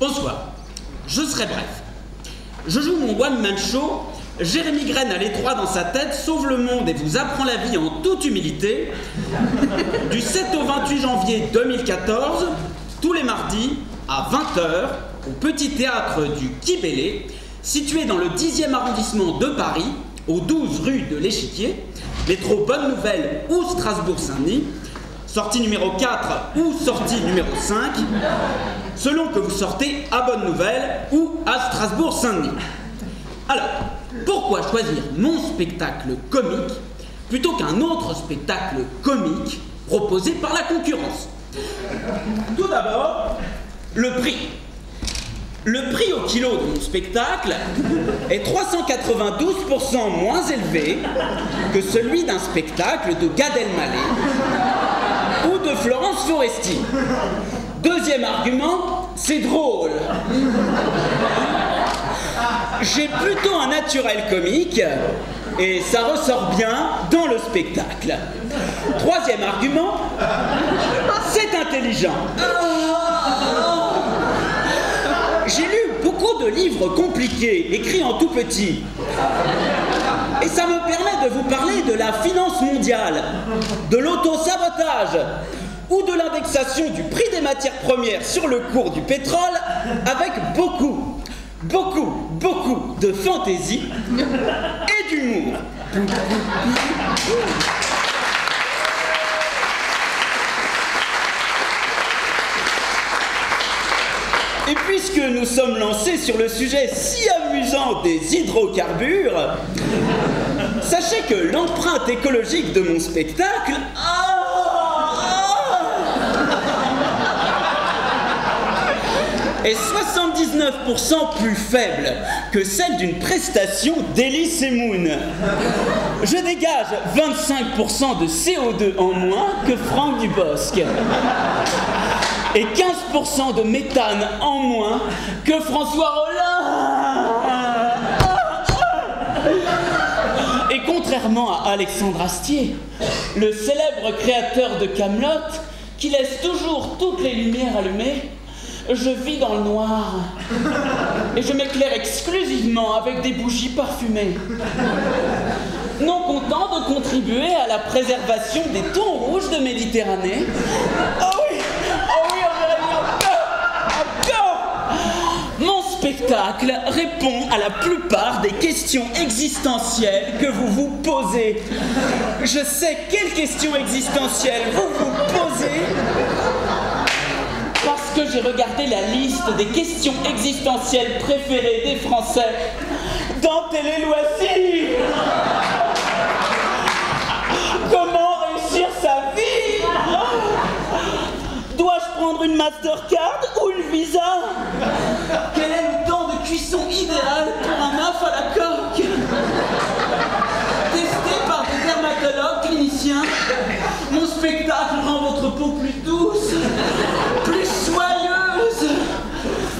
Bonsoir, je serai bref. Je joue mon one-man show, Jérémy Graine à l'étroit dans sa tête, sauve le monde et vous apprend la vie en toute humilité, du 7 au 28 janvier 2014, tous les mardis à 20h, au Petit Théâtre du Quai-Bellay, situé dans le 10e arrondissement de Paris, au 12 rue de l'Échiquier, métro Bonne Nouvelle ou Strasbourg-Saint-Denis, sortie numéro 4 ou sortie numéro 5, selon que vous sortez à Bonne Nouvelle ou à Strasbourg-Saint-Denis. Alors, pourquoi choisir mon spectacle comique plutôt qu'un autre spectacle comique proposé par la concurrence? Tout d'abord, le prix. Le prix au kilo de mon spectacle est 392% moins élevé que celui d'un spectacle de Gad Elmaleh ou de Florence Foresti. Deuxième argument, c'est drôle. J'ai plutôt un naturel comique et ça ressort bien dans le spectacle. Troisième argument, c'est intelligent. J'ai lu beaucoup de livres compliqués, écrits en tout petit. Et ça me permet de vous parler de la finance mondiale, de l'auto-sabotage ou de l'indexation du prix des matières premières sur le cours du pétrole avec beaucoup de fantaisie et d'humour. Et puisque nous sommes lancés sur le sujet si amusant des hydrocarbures, sachez que l'empreinte écologique de mon spectacle est 79% plus faible que celle d'une prestation d'Elie Semoun. Je dégage 25% de CO2 en moins que Franck Dubosc. Et 15% de méthane en moins que François Rollin. Et contrairement à Alexandre Astier, le célèbre créateur de Kaamelott, qui laisse toujours toutes les lumières allumées, je vis dans le noir et je m'éclaire exclusivement avec des bougies parfumées. Non content de contribuer à la préservation des thons rouges de Méditerranée. Oh oui, mon spectacle répond à la plupart des questions existentielles que vous vous posez. Je sais quelles questions existentielles vous vous posez parce que j'ai regardé la liste des questions existentielles préférées des Français dans Télé Loisirs. Comment réussir sa vie? Dois-je prendre une Mastercard ou une Visa? Quel est le temps de cuisson idéal pour un œuf à la coque? Testé par des dermatologues cliniciens, mon spectacle rend votre peau plus douce, plus soyeuse,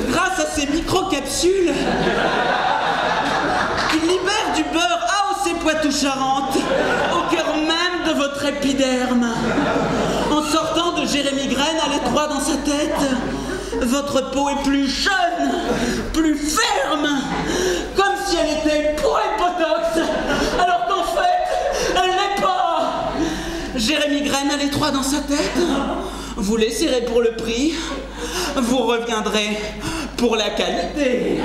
grâce à ces micro-capsules qui libèrent du beurre AOC Poitou-Charentes au cœur même de votre épiderme. En sortant de Jérémy Graine à l'étroit dans sa tête, votre peau est plus jeune, plus ferme, comme si elle était pour et botox, alors qu'en fait, elle n'est pas. Jérémy Graine à l'étroit dans sa tête, vous l'essayerez pour le prix, vous reviendrez pour la qualité.